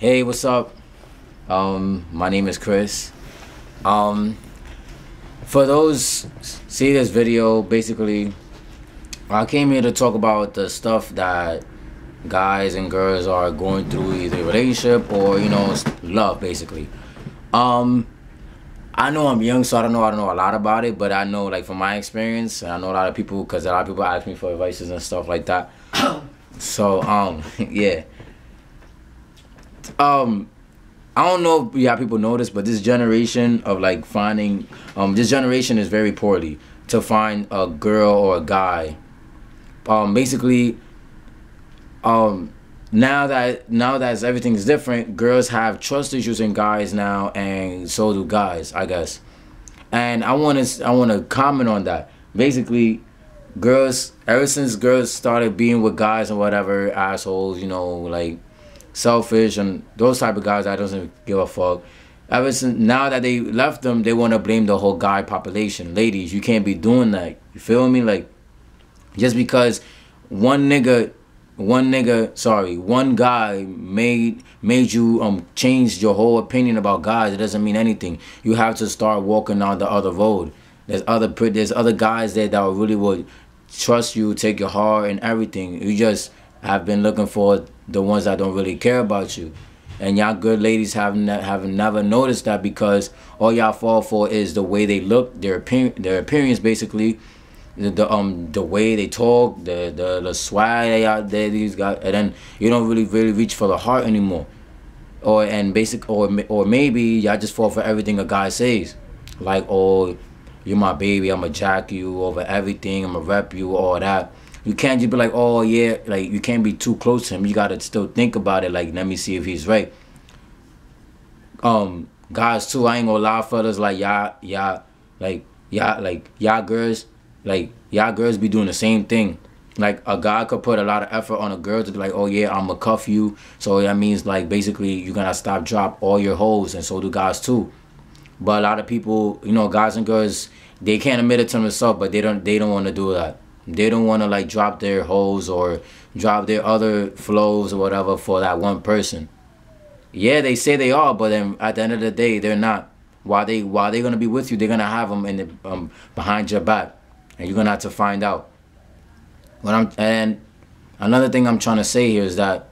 Hey, what's up? My name is Chris. Um, for those see this video, basically, I came here to talk about the stuff that guys and girls are going through, either relationship or love, basically. Um, I know I'm young, so I don't know a lot about it, but I know like from my experience, and I know a lot of people because a lot of people ask me for advices and stuff like that. So yeah. Um, I don't know if yeah people notice, but this generation of like finding this generation is very poorly to find a girl or a guy. Basically, um now that everything's different, girls have trust issues in guys now, and so do guys, I guess. And I want to comment on that. Basically, girls, ever since girls started being with guys and whatever assholes, like selfish and those type of guys that doesn't give a fuck. Ever since now that they left them, they want to blame the whole guy population. Ladies, you can't be doing that. You feel me? Like, just because one nigga, one guy made you change your whole opinion about guys, it doesn't mean anything. You have to start walking down the other road. There's other guys there that really would trust you, take your heart and everything. You just have been looking for the ones that don't really care about you. And y'all good ladies have never noticed that, because all y'all fall for is the way they look, their appearance basically, the way they talk, the swag they out there these guys, and then you don't really reach for the heart anymore. Or maybe y'all just fall for everything a guy says, like, oh, you're my baby, I'ma jack you over everything, I'ma rep you, all that. You can't just be like, oh yeah, like you can't be too close to him. You gotta still think about it, like, let me see if he's right. Guys too, I ain't gonna lie, fellas, like y'all girls be doing the same thing. Like, a guy could put a lot of effort on a girl to be like, oh yeah, I'ma cuff you. So that means like basically you're gonna stop, drop all your hoes, and so do guys too. But a lot of people, guys and girls, they can't admit it to themselves, but they don't want to do that. They don't want to like drop their hoes or drop their other flows or whatever for that one person. Yeah, they say they are, but then at the end of the day, they're not. While they're gonna be with you, they're gonna have them in the behind your back, and you're gonna have to find out. And another thing I'm trying to say here is that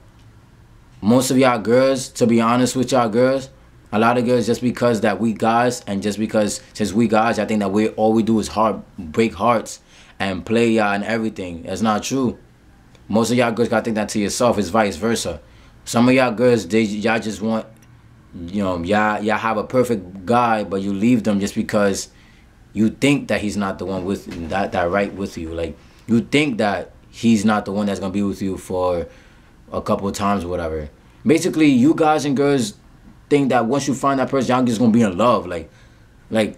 most of y'all girls, to be honest with y'all girls, a lot of girls, just because that we guys, and just because since we guys, I think that all we do is break hearts and play y'all and everything. That's not true. Most of y'all girls gotta think that to yourself. It's vice versa. Some of y'all girls, y'all just want, y'all have a perfect guy, but you leave them just because you think that he's not the one with that right with you. Like, you think that he's not the one that's gonna be with you for a couple of times or whatever. Basically, you guys and girls think that once you find that person, y'all just gonna be in love. Like,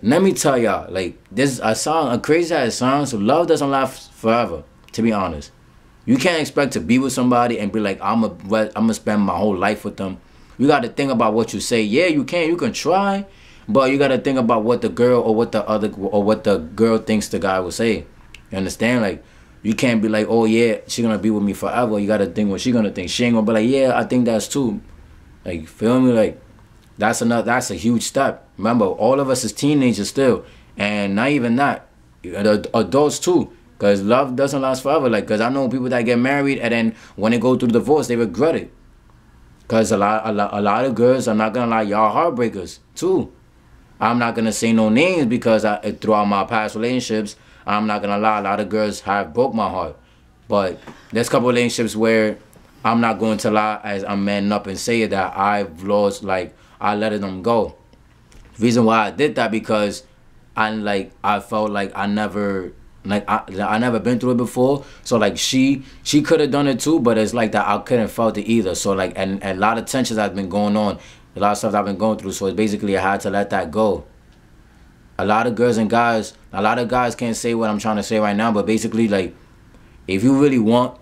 let me tell y'all, like, this a crazy ass song. So love doesn't last forever, to be honest. You can't expect to be with somebody and be like, I'ma spend my whole life with them. You got to think about what you say. Yeah, you can try, but you got to think about what the girl or what the girl thinks the guy will say. You understand? Like, you can't be like, oh yeah, she gonna be with me forever. You got to think what she gonna think. She ain't gonna be like, yeah, I think that's too. Like, feel me? Like, that's a huge step. Remember, all of us is teenagers still, and not even that, the adults too. Because love doesn't last forever. Like, because I know people that get married and then when they go through the divorce, they regret it. Because a lot of girls, I'm not going to lie, y'all heartbreakers too. I'm not going to say no names because throughout my past relationships, I'm not going to lie, a lot of girls have broke my heart. But there's a couple of relationships where I'm not going to lie, as I'm manning up and say that I've lost, like, I let them go. Reason why I did that, because I felt like I never been through it before. So like she could have done it too, but it's like that I couldn't felt it either. So like, and a lot of tensions have been going on, a lot of stuff I've been going through. So it's basically I had to let that go. A lot of girls and guys, a lot of guys can't say what I'm trying to say right now, but basically, like, if you really want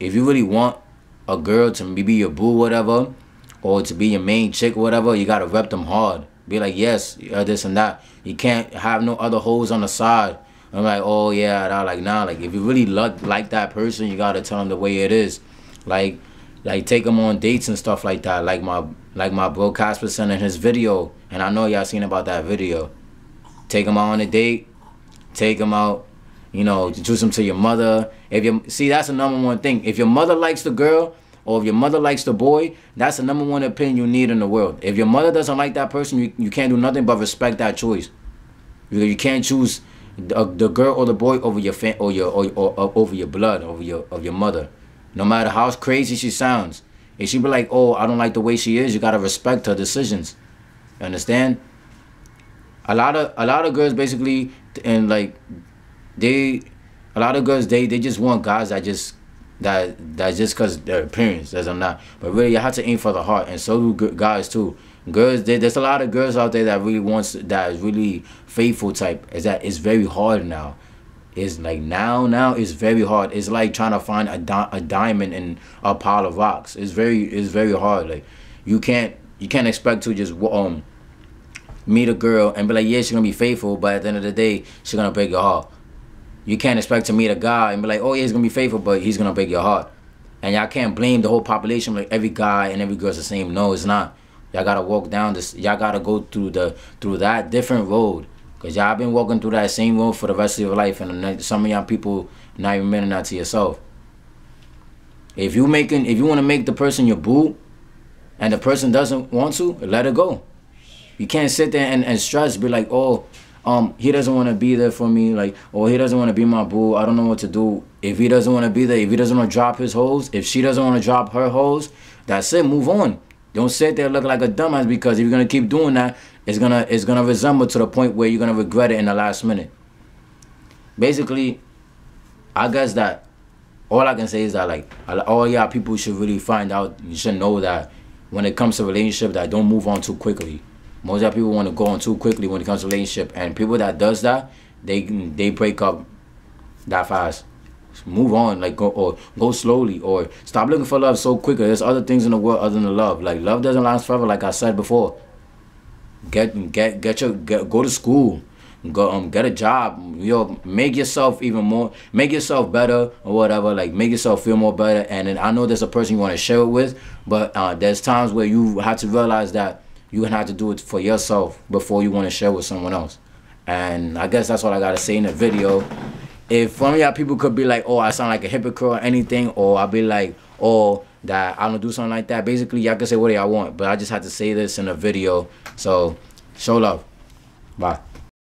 a girl to be your boo, whatever, or to be your main chick, whatever, you gotta rep them hard. Be like, yes, this and that. You can't have no other hoes on the side. I'm like, oh yeah, like, nah. Like, if you really like that person, you gotta tell them the way it is. Like, like take them on dates and stuff like that. Like my bro Casper sent in his video, and I know y'all seen about that video. Take them out on a date, take them out, you know, introduce them to your mother. If you see, that's the number one thing. If your mother likes the girl, or if your mother likes the boy, that's the number one opinion you need in the world. If your mother doesn't like that person, you can't do nothing but respect that choice. You can't choose the girl or the boy over your or over your blood, over your mother. No matter how crazy she sounds, if she be like, oh, I don't like the way she is, you gotta respect her decisions. You understand? A lot of girls basically, and like a lot of girls they just want guys that just because their appearance. That's I'm not. But really, you have to aim for the heart, and so do guys too. Girls, there's a lot of girls out there that really wants, that is really faithful type. Is that it's very hard now. It's like now it's very hard. It's like trying to find a diamond in a pile of rocks. It's very hard. Like you can't expect to just meet a girl and be like, yeah, she's gonna be faithful, but at the end of the day, she's gonna break your heart. You can't expect to meet a guy and be like, oh yeah, he's gonna be faithful, but he's gonna break your heart. And y'all can't blame the whole population like every guy and every girl's the same. No, it's not. Y'all gotta walk down this. Y'all gotta go through that different road, cause y'all been walking through that same road for the rest of your life, and some of y'all people not even admitting that to yourself. If you want to make the person your boo, and the person doesn't want to, let it go. You can't sit there and stress, be like, oh, he doesn't want to be there for me, like, or he doesn't want to be my boo, I don't know what to do. If he doesn't want to be there, if he doesn't want to drop his hoes, if she doesn't want to drop her hoes, that's it, move on. Don't sit there looking like a dumbass, because if you're gonna keep doing that, it's gonna resemble to the point where you're gonna regret it in the last minute. Basically, I guess that all I can say is that, like, all y'all people should really find out, you should know that when it comes to relationship, that don't move on too quickly. Most of y'all people want to go on too quickly when it comes to relationship, and people that does that, they break up that fast. Move on, like go slowly, or stop looking for love so quickly. There's other things in the world other than love. Like love doesn't last forever, like I said before. Go to school, get a job. Make yourself even more, make yourself better or whatever. Like make yourself feel more better. And then I know there's a person you want to share it with, but there's times where you have to realize that you have to do it for yourself before you want to share with someone else. And I guess that's what I gotta say in the video. If one of y'all people could be like, oh, I sound like a hypocrite or anything, or I'll be like, oh, that I don't do something like that. Basically, y'all can say what y'all want, but I just had to say this in a video. So, show love. Bye.